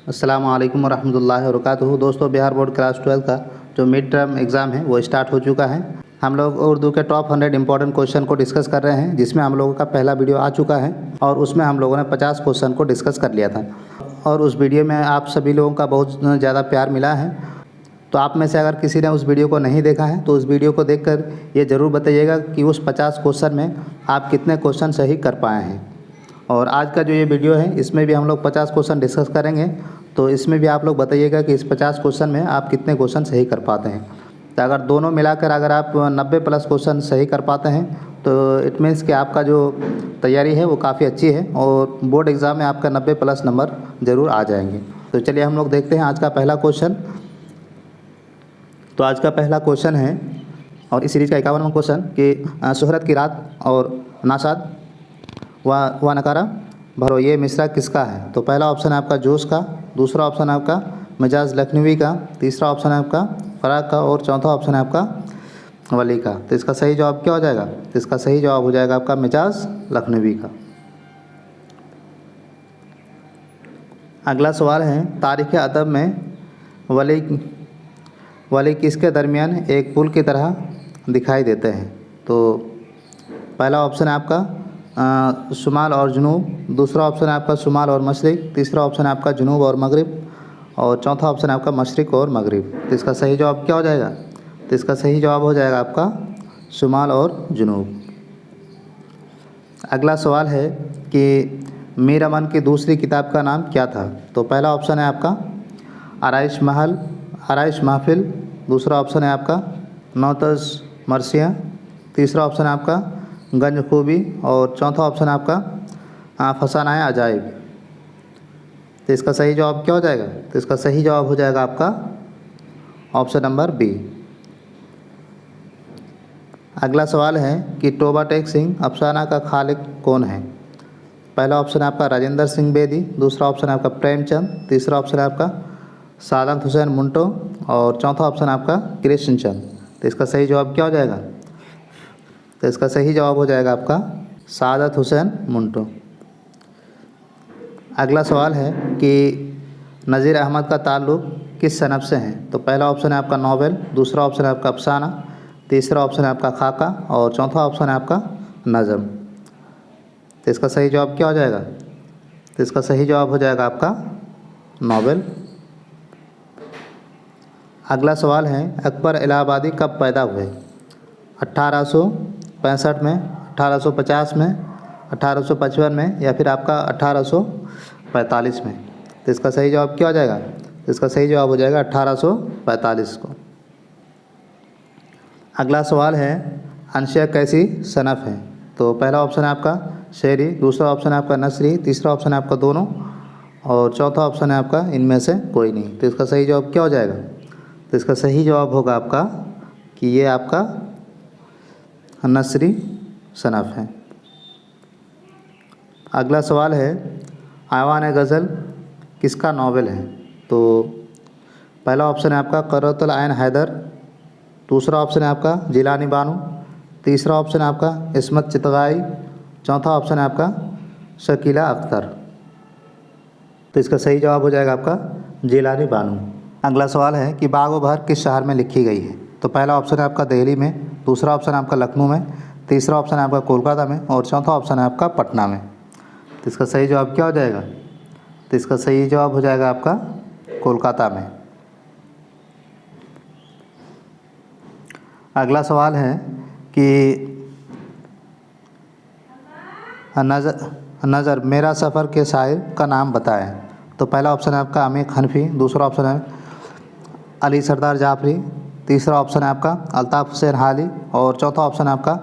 अस्सलामु अलैकुम वरहमतुल्लाहि वबरकातुहू। दोस्तों, बिहार बोर्ड क्लास 12 का जो मिड टर्म एग्ज़ाम है वो स्टार्ट हो चुका है। हम लोग उर्दू के टॉप 100 इंपॉर्टेंट क्वेश्चन को डिस्कस कर रहे हैं, जिसमें हम लोगों का पहला वीडियो आ चुका है और उसमें हम लोगों ने 50 क्वेश्चन को डिस्कस कर लिया था और उस वीडियो में आप सभी लोगों का बहुत ज़्यादा प्यार मिला है। तो आप में से अगर किसी ने उस वीडियो को नहीं देखा है तो उस वीडियो को देखकर ये ज़रूर बताइएगा कि उस 50 क्वेश्चन में आप कितने क्वेश्चन सही कर पाए हैं। और आज का जो ये वीडियो है इसमें भी हम लोग 50 क्वेश्चन डिस्कस करेंगे, तो इसमें भी आप लोग बताइएगा कि इस 50 क्वेश्चन में आप कितने क्वेश्चन सही कर पाते हैं। तो अगर दोनों मिलाकर अगर आप 90 प्लस क्वेश्चन सही कर पाते हैं तो इट मीन्स कि आपका जो तैयारी है वो काफ़ी अच्छी है और बोर्ड एग्ज़ाम में आपका 90 प्लस नंबर ज़रूर आ जाएंगे। तो चलिए हम लोग देखते हैं आज का पहला क्वेश्चन। तो आज का पहला क्वेश्चन है और इस सीरीज़ का 51वां क्वेश्चन कि शोहरत की रात और नाशाद व नकारा भरो ये मिसरा किसका है। तो पहला ऑप्शन है आपका जोश का, दूसरा ऑप्शन है आपका मिजाज लखनवी का, तीसरा ऑप्शन है आपका फराग का और चौथा ऑप्शन है आपका वली का। तो इसका सही जवाब क्या हो जाएगा? तो इसका सही जवाब हो जाएगा आपका मिजाज लखनवी का। अगला सवाल है तारीख़ अदब में वली किसके दरमियान एक पुल की तरह दिखाई देते हैं। तो पहला ऑप्शन है आपका शुमाल और जुनूब, दूसरा ऑप्शन है आपका शुमाल और मशरिक़, तीसरा ऑप्शन है आपका जुनूब और मगरिब और चौथा ऑप्शन है आपका मशरिक़ और मगरिब। तो इसका सही जवाब क्या हो जाएगा? तो इसका सही जवाब हो जाएगा आपका शुमाल और जुनूब। अगला सवाल है कि मीर अमन की दूसरी किताब का नाम क्या था। तो पहला ऑप्शन है आपका आराइश महफिल, दूसरा ऑप्शन है आपका नौतज़ मरसिया, तीसरा ऑप्शन है आपका गंज खूबी और चौथा ऑप्शन है आपका फसाना अजाइब। तो इसका सही जवाब क्या हो जाएगा? तो इसका सही जवाब हो जाएगा आपका ऑप्शन नंबर बी। अगला सवाल है कि तोबा टेक सिंह अफसाना का खालिक कौन है। पहला ऑप्शन है आपका राजेंद्र सिंह बेदी, दूसरा ऑप्शन है आपका प्रेमचंद, तीसरा ऑप्शन है आपका सादत हुसैन मुंटो और चौथा ऑप्शन है आपका कृष्णचंद। तो इसका सही जवाब क्या हो जाएगा? तो इसका सही जवाब हो जाएगा आपका सादत हुसैन मुंटो। अगला सवाल है कि नज़ीर अहमद का ताल्लुक़ किस सनफ़ से है। तो पहला ऑप्शन है आपका नॉवेल, दूसरा ऑप्शन है आपका अफसाना, तीसरा ऑप्शन है आपका खाका और चौथा ऑप्शन है आपका नज़म। तो इसका सही जवाब क्या हो जाएगा? तो इसका सही जवाब हो जाएगा आपका नॉवेल। अगला सवाल है अकबर इलाहाबादी कब पैदा हुए। 1865 में, 1850 में, 1855 में या फिर आपका 1845 में। तो इसका सही जवाब क्या हो जाएगा? तो इसका सही जवाब हो जाएगा 1845 को। अगला सवाल है अंशिया कैसी सनफ़ है। तो पहला ऑप्शन है आपका शेरी, दूसरा ऑप्शन है आपका नसरी, तीसरा ऑप्शन है आपका दोनों और चौथा ऑप्शन है आपका इनमें से कोई नहीं। तो इसका सही जवाब क्या हो जाएगा? तो इसका सही जवाब होगा आपका कि ये आपका नसरी सनफ़ है। अगला सवाल है आवान गज़ल किसका नावल है। तो पहला ऑप्शन है आपका क़ुर्रतुल ऐन हैदर, दूसरा ऑप्शन है आपका जिलानी बानो, तीसरा ऑप्शन है आपका इस्मत चितगाई, चौथा ऑप्शन है आपका शकीला अख्तर। तो इसका सही जवाब हो जाएगा आपका जिलानी बानो। अगला सवाल है कि बाग़ बहर किस शहर में लिखी गई है। तो पहला ऑप्शन है आपका दिल्ली में, दूसरा ऑप्शन है आपका लखनऊ में, तीसरा ऑप्शन है आपका कोलकाता में और चौथा ऑप्शन है आपका पटना में। तो इसका सही जवाब क्या हो जाएगा? तो इसका सही जवाब हो जाएगा आपका कोलकाता में। अगला सवाल है कि नज़र मेरा सफ़र के शायर का नाम बताएं। तो पहला ऑप्शन है आपका अमीर हनफी, दूसरा ऑप्शन है अली सरदार जाफरी, तीसरा ऑप्शन है आपका अल्ताफ़ हुसैन हाली और चौथा ऑप्शन है आपका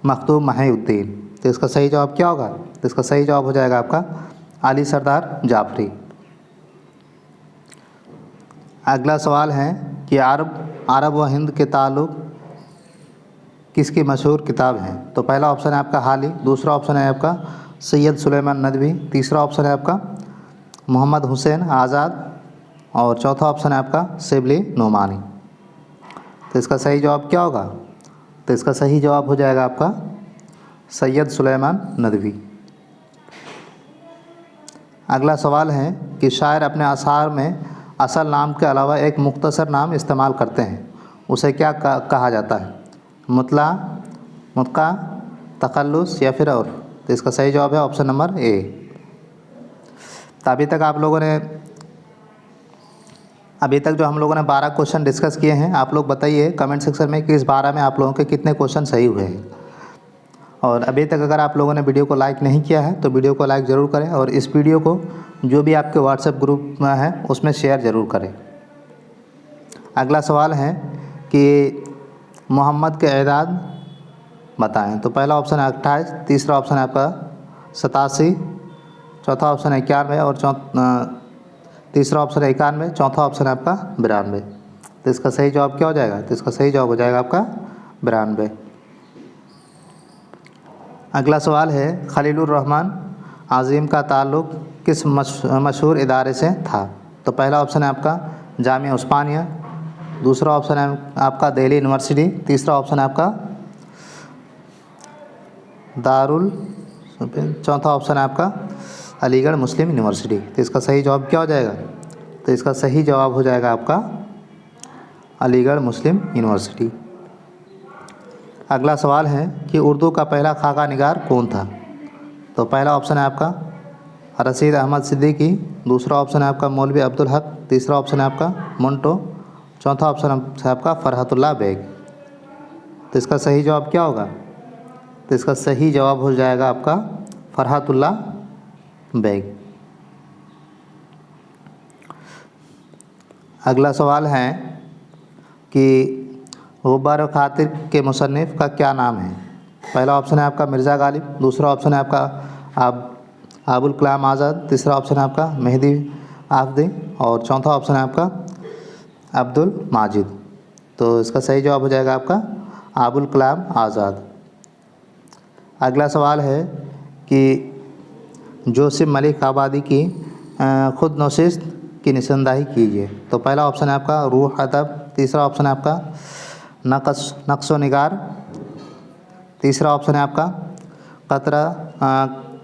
मखदूम महिउद्दीन। तो इसका सही जवाब क्या होगा? तो इसका सही जवाब हो जाएगा आपका अली सरदार जाफरी। अगला सवाल है कि अरब व हिंद के ताल्लुक़ किसकी मशहूर किताब है। तो पहला ऑप्शन है आपका हाली, दूसरा ऑप्शन है आपका सैयद सुलेमान नदवी, तीसरा ऑप्शन है आपका मोहम्मद हुसैन आज़ाद और चौथा ऑप्शन है आपका शिबली नोमानी। तो इसका सही जवाब क्या होगा? तो इसका सही जवाब हो जाएगा आपका सैयद सुलेमान नदवी। अगला सवाल है कि शायर अपने अशार में असल नाम के अलावा एक मुख्तसर नाम इस्तेमाल करते हैं, उसे क्या कहा जाता है? मुतला, मुत्का, तखल्लुस या फिर और? तो इसका सही जवाब है ऑप्शन नंबर ए। तो अभी तक जो हम लोगों ने 12 क्वेश्चन डिस्कस किए हैं, आप लोग बताइए कमेंट सेक्शन में कि इस 12 में आप लोगों के कितने क्वेश्चन सही हुए हैं। और अभी तक अगर आप लोगों ने वीडियो को लाइक नहीं किया है तो वीडियो को लाइक ज़रूर करें और इस वीडियो को जो भी आपके व्हाट्सएप ग्रुप में है उसमें शेयर ज़रूर करें। अगला सवाल है कि मोहम्मद के एदाद बताएं। तो पहला ऑप्शन है 28, तीसरा ऑप्शन है आपका 87, चौथा ऑप्शन है 91 और तीसरा ऑप्शन है 91, चौथा ऑप्शन है आपका 92। तो इसका सही जवाब क्या हो जाएगा? तो इसका सही जवाब हो जाएगा आपका 92। अगला सवाल है खलीलुर रहमान आज़िम का ताल्लुक़ किस मशहूर इदारे से था? तो पहला ऑप्शन है आपका जामिया उस्मानिया, दूसरा ऑप्शन है आपका दिल्ली यूनिवर्सिटी, तीसरा ऑप्शन है आपका दारुल, चौथा ऑप्शन है आपका अलीगढ़ मुस्लिम यूनिवर्सिटी। तो इसका सही जवाब क्या हो जाएगा? तो इसका सही जवाब हो जाएगा आपका अलीगढ़ मुस्लिम यूनिवर्सिटी। अगला सवाल है कि उर्दू का पहला खाका निगार कौन था? तो पहला ऑप्शन है आपका रशीद अहमद सिद्दीकी, दूसरा ऑप्शन है आपका मौलवी अब्दुल हक, तीसरा ऑप्शन है आपका मंटो, चौथा ऑप्शन है आपका फरहतुल्लाह बेग। तो इसका सही जवाब क्या होगा? तो इसका सही जवाब हो जाएगा आपका फरहतुल्लाह बेग। अगला सवाल है कि गुब्बार खातिर के मुसन्निफ़ का क्या नाम है? पहला ऑप्शन है आपका मिर्ज़ा गालिब, दूसरा ऑप्शन है आपका अबुल कलाम आज़ाद, तीसरा ऑप्शन है आपका मेहदी आफदी और चौथा ऑप्शन है आपका अब्दुल माजिद। तो इसका सही जवाब हो जाएगा आपका अबुल कलाम आज़ाद। अगला सवाल है कि जोसिफ मलिक आबादी की खुद नशिस्त की निशानदाही कीजिए। तो पहला ऑप्शन है आपका रूह अदब, तीसरा ऑप्शन है आपका नक्शो निगार, तीसरा ऑप्शन है आपका कतरा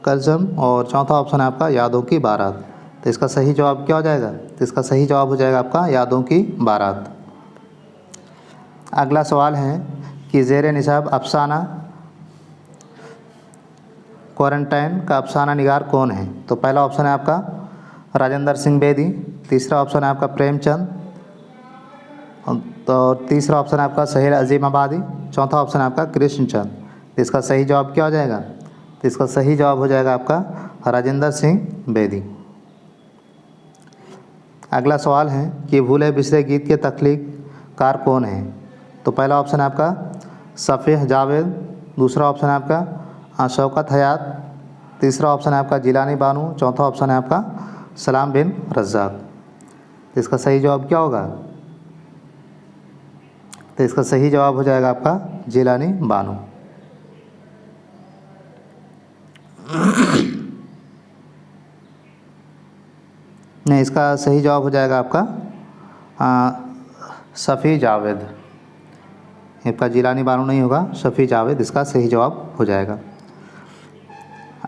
कल्ज़म और चौथा ऑप्शन है आपका यादों की बारात। तो इसका सही जवाब क्या हो जाएगा? तो इसका सही जवाब हो जाएगा आपका यादों की बारात। अगला सवाल है कि ज़ेर निसाब अफसाना क्वारंटाइन का अफसाना निगार कौन है? तो पहला ऑप्शन है आपका राजेंद्र सिंह बेदी, तीसरा ऑप्शन है आपका प्रेमचंद, तो तीसरा ऑप्शन है आपका सहेल अजीम आबादी, चौथा ऑप्शन है आपका कृष्णचंद। इसका सही जवाब क्या हो जाएगा? तो इसका सही जवाब हो जाएगा आपका राजेंद्र सिंह बेदी। अगला सवाल है कि भूले बिसरे गीत के तख्लीक़कार कौन है? तो पहला ऑप्शन है आपका सफ़ीह जावेद, दूसरा ऑप्शन है आपका शौकत हयात, तीसरा ऑप्शन है आपका जिलानी बानू, चौथा ऑप्शन है आपका सलाम बिन रज़ाक। तो इसका सही जवाब क्या होगा? तो इसका सही जवाब हो जाएगा आपका जिलानी बानू। नहीं, इसका सही जवाब हो जाएगा आपका शफ़ी जावेद। इसका जिलानी बानू नहीं होगा, शफ़ी जावेद इसका सही जवाब हो जाएगा।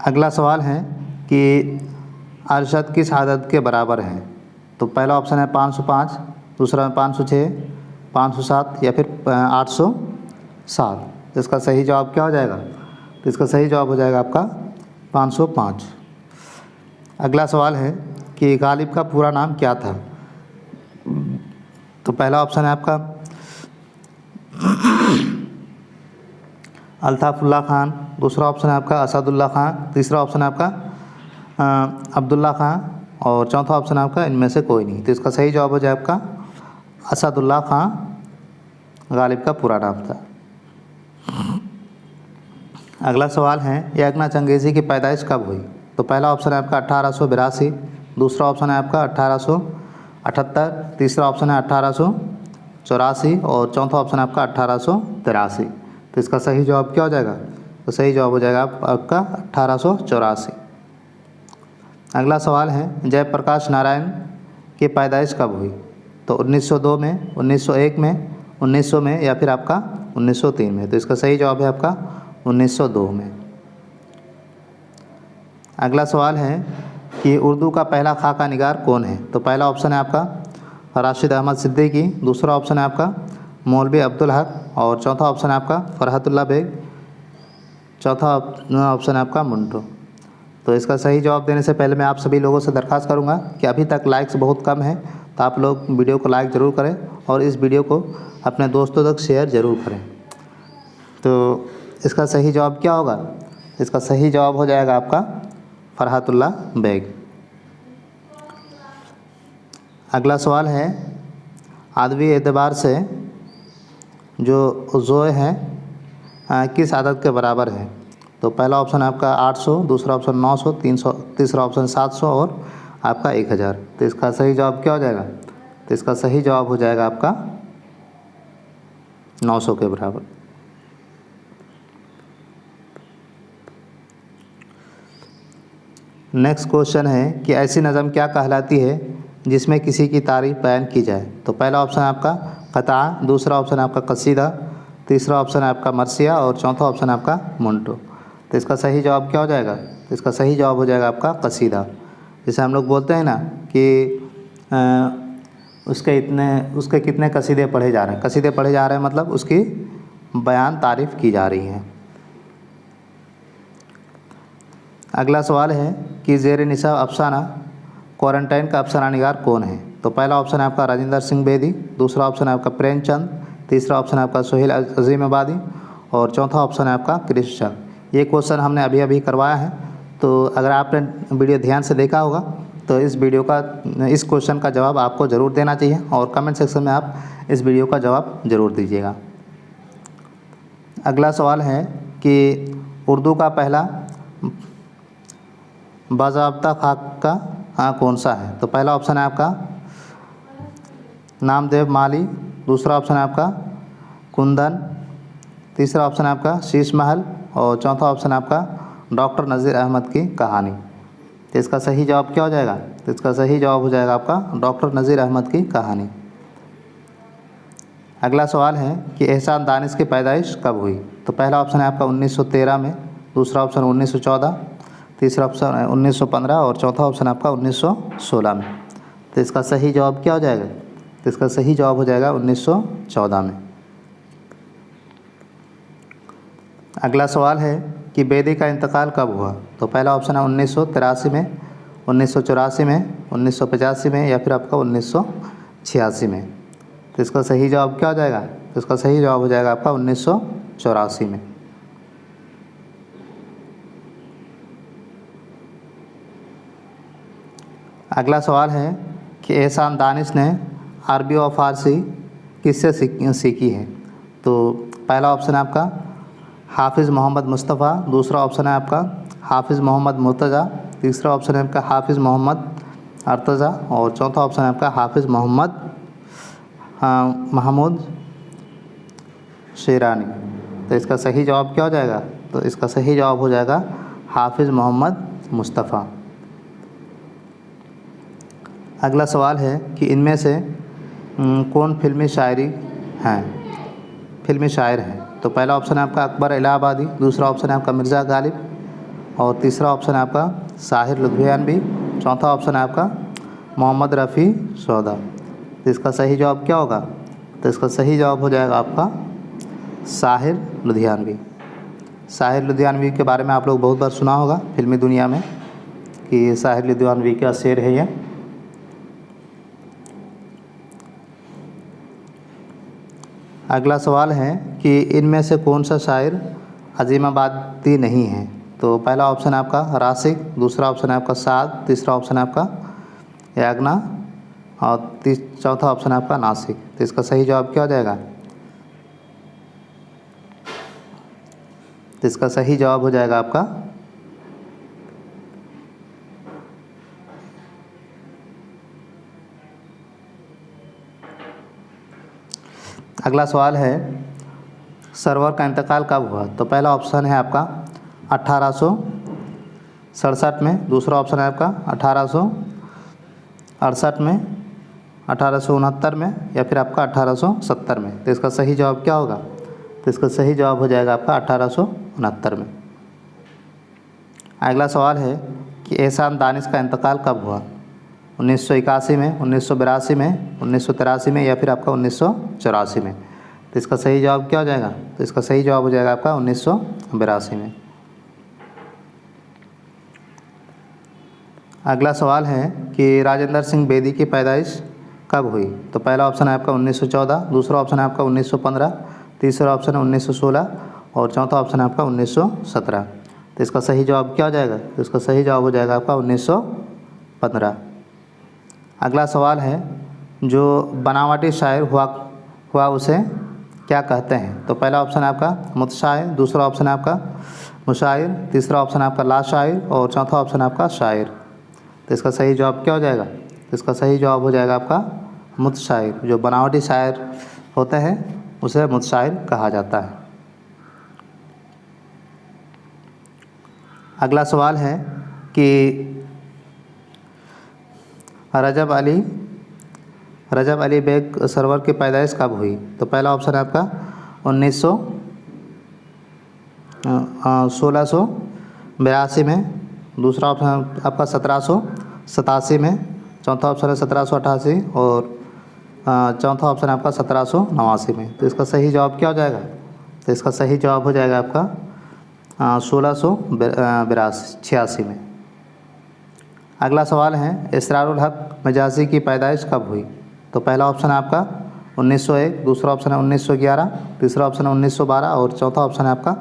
अगला सवाल है कि अरशद किस आदद के बराबर है? तो पहला ऑप्शन है 505, दूसरा 506, 507 या फिर 807। तो इसका सही जवाब क्या हो जाएगा? तो इसका सही जवाब हो जाएगा आपका 505। अगला सवाल है कि गालिब का पूरा नाम क्या था? तो पहला ऑप्शन है आपका अल्ताफ़ुल्लाह खान, दूसरा ऑप्शन है आपका असदुल्ला खान, तीसरा ऑप्शन है आपका अब्दुल्ला खान और चौथा ऑप्शन है आपका इनमें से कोई नहीं। तो इसका सही जवाब हो जाए आपका असदुल्ला खान गालिब का पूरा नाम था। अगला सवाल है यगना चंगेज़ी की पैदाइश कब हुई? तो पहला ऑप्शन है आपका 1882, दूसरा ऑप्शन है आपका 1878, तीसरा ऑप्शन है 1884 और चौथा ऑप्शन है आपका 1883। तो इसका सही जवाब क्या हो जाएगा? तो सही जवाब हो जाएगा आपका 1884। अगला सवाल है जयप्रकाश नारायण की पैदाइश कब हुई? तो 1902 में, 1901 में, 1900 में या फिर आपका 1903 में। तो इसका सही जवाब है आपका 1902 में। अगला सवाल है कि उर्दू का पहला खाका निगार कौन है। तो पहला ऑप्शन है आपका राशिद अहमद सिद्दीकी, दूसरा ऑप्शन है आपका मौलवी अब्दुल हक और चौथा ऑप्शन है आपका फरहतुल्लाह बेग, चौथा ऑप्शन है आपका मुंटो। तो इसका सही जवाब देने से पहले मैं आप सभी लोगों से दरख्वास्त करूंगा कि अभी तक लाइक्स बहुत कम है, तो आप लोग वीडियो को लाइक ज़रूर करें और इस वीडियो को अपने दोस्तों तक शेयर ज़रूर करें। तो इसका सही जवाब क्या होगा? इसका सही जवाब हो जाएगा आपका फरहतुल्लाह बेग। अगला सवाल है आदवी एतबार से जो ज़ोए हैं किस आदद के बराबर है। तो पहला ऑप्शन है आपका 800, दूसरा ऑप्शन 900, 300, तीसरा ऑप्शन 700 और आपका 1000। तो इसका सही जवाब क्या हो जाएगा? तो इसका सही जवाब हो जाएगा आपका 900 के बराबर। नेक्स्ट क्वेश्चन है कि ऐसी नज़म क्या कहलाती है जिसमें किसी की तारीफ बयान की जाए। तो पहला ऑप्शन है आपका क़ता, दूसरा ऑप्शन है आपका कसीदा, तीसरा ऑप्शन है आपका मरसिया और चौथा ऑप्शन है आपका मुंटो। तो इसका सही जवाब क्या हो जाएगा? तो इसका सही जवाब हो जाएगा आपका कसीदा। जैसे हम लोग बोलते हैं ना कि उसके कितने कसीदे पढ़े जा रहे हैं। कसीदे पढ़े जा रहे हैं मतलब उसकी बयान तारीफ़ की जा रही है। अगला सवाल है कि ज़ेर निसाब अफसाना क्वारंटाइन का अफसाना निगार कौन है। तो पहला ऑप्शन है आपका राजेंद्र सिंह बेदी, दूसरा ऑप्शन है आपका प्रेमचंद, तीसरा ऑप्शन है आपका सोहेल अजीम आबादी और चौथा ऑप्शन है आपका कृष्ण। ये क्वेश्चन हमने अभी अभी करवाया है, तो अगर आपने वीडियो ध्यान से देखा होगा तो इस क्वेश्चन का जवाब आपको ज़रूर देना चाहिए और कमेंट सेक्शन में आप इस वीडियो का जवाब ज़रूर दीजिएगा। अगला सवाल है कि उर्दू का पहला बाज़ाब्ता खाका कौन सा है। तो पहला ऑप्शन है आपका नामदेव माली, दूसरा ऑप्शन है आपका कुंदन, तीसरा ऑप्शन है आपका शीश महल और चौथा ऑप्शन है आपका डॉक्टर नज़ीर अहमद की कहानी। तो इसका सही जवाब क्या हो जाएगा? तो इसका सही जवाब हो जाएगा आपका डॉक्टर नज़ीर अहमद की कहानी। अगला सवाल है कि एहसान दानिश की पैदाइश कब हुई। तो पहला ऑप्शन है आपका 1913 में, दूसरा ऑप्शन 1914, तीसरा ऑप्शन है 1915 और चौथा ऑप्शन आपका 1916 में। तो इसका सही जवाब क्या हो जाएगा? तो इसका सही जवाब हो जाएगा 1914 में। अगला सवाल है कि बेदी का इंतकाल कब हुआ। तो पहला ऑप्शन है 1983 में, 1984 में, 1985 में या फिर आपका 1986 में। तो इसका सही जवाब क्या हो जाएगा? तो इसका सही जवाब हो जाएगा आपका 1984 में। अगला सवाल है कि एहसान दानिश ने अरबी और फ़ारसी किससे सीखी है। तो पहला ऑप्शन है आपका हाफिज़ मोहम्मद मुस्तफ़ा, दूसरा ऑप्शन है आपका हाफिज़ मोहम्मद मुर्तज़ा, तीसरा ऑप्शन है आपका हाफिज़ मोहम्मद अर्तज़ा और चौथा ऑप्शन है आपका हाफिज़ मोहम्मद महमूद शेरानी। तो इसका सही जवाब क्या हो जाएगा? तो इसका सही जवाब हो जाएगा हाफिज़ मोहम्मद मुस्तफ़ा। अगला सवाल है कि इनमें से कौन फिल्मी शायर हैं। तो पहला ऑप्शन है आपका अकबर इलाहाबादी, दूसरा ऑप्शन है आपका मिर्ज़ा गालिब और तीसरा ऑप्शन है आपका साहिर लुधियानवी, चौथा ऑप्शन है आपका मोहम्मद रफ़ी सौदा। तो इसका सही जवाब क्या होगा? तो इसका सही जवाब हो जाएगा आपका साहिर लुधियानवी। साहिर लुधियानवी के बारे में आप लोग बहुत बार सुना होगा फिल्मी दुनिया में कि साहिर लुधियानवी का शेर है ये। अगला सवाल है कि इनमें से कौन सा शायर अजीमाबादी नहीं है। तो पहला ऑप्शन है आपका राशिक, दूसरा ऑप्शन है आपका साद, तीसरा ऑप्शन है आपका यागना और चौथा ऑप्शन है आपका नासिक। तो इसका सही जवाब क्या हो जाएगा? तो इसका सही जवाब हो जाएगा आपका अगला सवाल है सरवर का इंतकाल कब हुआ। तो पहला ऑप्शन है आपका 1867 में, दूसरा ऑप्शन है आपका 1868 में, 1869 में या फिर आपका 1870 में। तो इसका सही जवाब क्या होगा? तो इसका सही जवाब हो जाएगा आपका 1869 में। अगला सवाल है कि एहसान दानिश का इंतकाल कब हुआ? 1981 में, 1982 में, 1983 में या फिर आपका 1984 में। तो इसका सही जवाब क्या हो जाएगा? तो इसका सही जवाब हो जाएगा आपका 1982 में। अगला सवाल है कि राजेंद्र सिंह बेदी की पैदाइश कब हुई? तो पहला ऑप्शन है आपका 1914, दूसरा ऑप्शन है आपका 1915, तीसरा ऑप्शन है 1916 और चौथा ऑप्शन है आपका 1917। तो इसका सही जवाब क्या हो जाएगा? तो इसका सही जवाब हो जाएगा आपका 1915। अगला सवाल है जो बनावटी शायर हुआ उसे क्या कहते हैं? तो पहला ऑप्शन है आपका मुतशायर, दूसरा ऑप्शन है आपका मुशायर, तीसरा ऑप्शन है आपका लाशायर और चौथा ऑप्शन है आपका शायर। तो इसका सही जवाब क्या हो जाएगा? तो इसका सही जवाब हो जाएगा आपका मुतशायर। जो बनावटी शायर होते हैं उसे मुतशायर कहा जाता है। अगला सवाल है कि रजब अली बेग सरवर की पैदाइश कब हुई? तो पहला ऑप्शन है आपका 1682 में, दूसरा ऑप्शन आपका 1787 में, चौथा ऑप्शन है 1788 और चौथा ऑप्शन है आपका 1789 में। तो इसका सही जवाब क्या हो जाएगा? तो इसका सही जवाब हो जाएगा आपका 1686 में। अगला सवाल है इसरारुल हक मजाजी की पैदाइश कब हुई? तो पहला ऑप्शन है आपका 1901, दूसरा ऑप्शन है 1911, तीसरा ऑप्शन है 1912 और चौथा ऑप्शन है आपका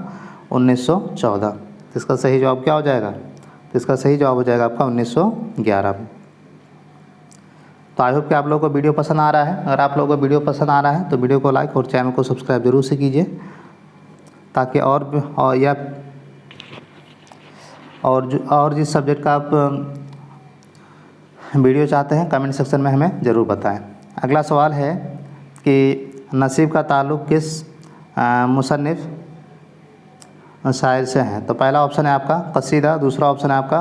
1914। तो इसका सही जवाब क्या हो जाएगा? तो इसका सही जवाब हो जाएगा आपका 1911 में। तो आई होप कि आप लोगों को वीडियो पसंद आ रहा है। अगर आप लोगों को वीडियो पसंद आ रहा है तो वीडियो को लाइक और चैनल को सब्सक्राइब जरूर से कीजिए, ताकि और जिस सब्जेक्ट का आप वीडियो चाहते हैं कमेंट सेक्शन में हमें ज़रूर बताएं। अगला सवाल है कि नसीब का ताल्लुक़ किस मुसन्निफ़ शायर से हैं? तो पहला ऑप्शन है आपका कसीदा, दूसरा ऑप्शन है आपका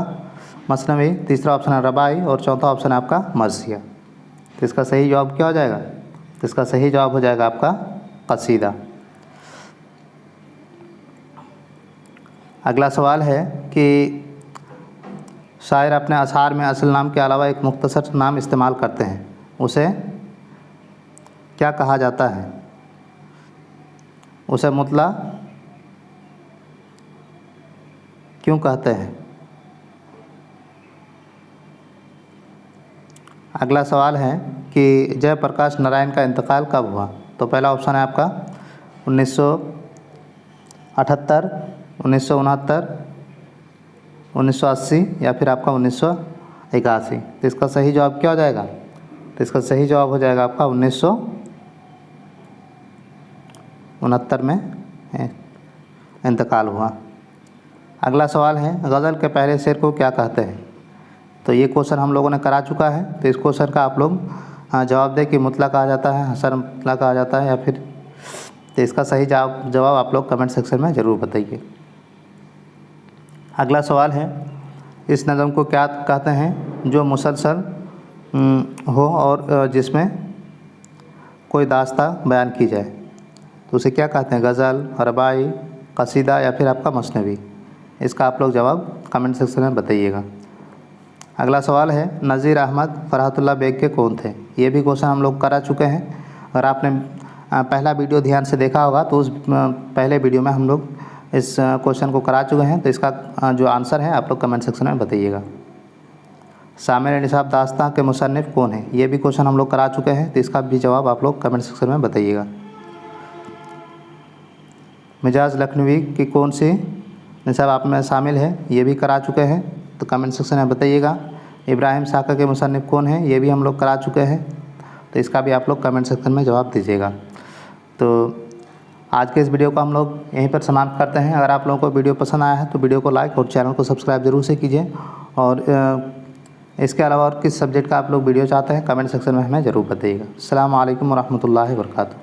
मसनवी, तीसरा ऑप्शन है रबाई और चौथा ऑप्शन है आपका मरसिया। तो इसका सही जवाब क्या हो जाएगा? तो इसका सही जवाब हो जाएगा आपका कसीदा। अगला सवाल है कि शायर अपने अशार में असल नाम के अलावा एक मुख्तसर नाम इस्तेमाल करते हैं, उसे क्या कहा जाता है? उसे मुतला क्यों कहते हैं? अगला सवाल है कि जयप्रकाश नारायण का इंतकाल कब हुआ? तो पहला ऑप्शन है आपका 1978, 1969, 1980 या फिर आपका 1981। तो इसका सही जवाब क्या हो जाएगा? तो इसका सही जवाब हो जाएगा आपका 1969 में इंतकाल हुआ। अगला सवाल है गज़ल के पहले शेर को क्या कहते हैं? तो ये क्वेश्चन हम लोगों ने करा चुका है। तो इस क्वेश्चन का आप लोग जवाब दें कि मुतला कहा जाता है, हसर मुतला कहा जाता है या फिर। तो इसका सही जवाब आप लोग कमेंट सेक्शन में ज़रूर बताइए। अगला सवाल है इस नज़म को क्या कहते हैं जो मुसलसल हो और जिसमें कोई दास्ता बयान की जाए? तो उसे क्या कहते हैं? गज़ल, रबाई, कसीदा या फिर आपका मसनवी? इसका आप लोग जवाब कमेंट सेक्शन में बताइएगा। अगला सवाल है नज़ीर अहमद फरहतुल्लाह बेग के कौन थे? ये भी क्वेश्चन हम लोग करा चुके हैं। अगर आपने पहला वीडियो ध्यान से देखा होगा तो उस पहले वीडियो में हम लोग इस क्वेश्चन को करा चुके हैं। तो इसका जो आंसर है आप लोग कमेंट सेक्शन में बताइएगा। शामिर निसाब दास्तां के मुसन्निफ़ कौन है? ये भी क्वेश्चन हम लोग करा चुके हैं। तो इसका भी जवाब आप लोग कमेंट सेक्शन में बताइएगा। मिजाज लखनवी की कौन सी निसाब आप में शामिल है? ये भी करा चुके हैं। तो कमेंट सेक्शन में बताइएगा। इब्राहिम साका के मुसन्निफ़ कौन है? ये भी हम लोग करा चुके हैं। तो इसका भी आप लोग कमेंट सेक्शन में जवाब दीजिएगा। तो आज के इस वीडियो को हम लोग यहीं पर समाप्त करते हैं। अगर आप लोगों को वीडियो पसंद आया है तो वीडियो को लाइक और चैनल को सब्सक्राइब जरूर से कीजिए। और इसके अलावा और किस सब्जेक्ट का आप लोग वीडियो चाहते हैं कमेंट सेक्शन में हमें ज़रूर बताइएगा। अस्सलाम वालेकुम व रहमतुल्लाहि व बरकातुहू।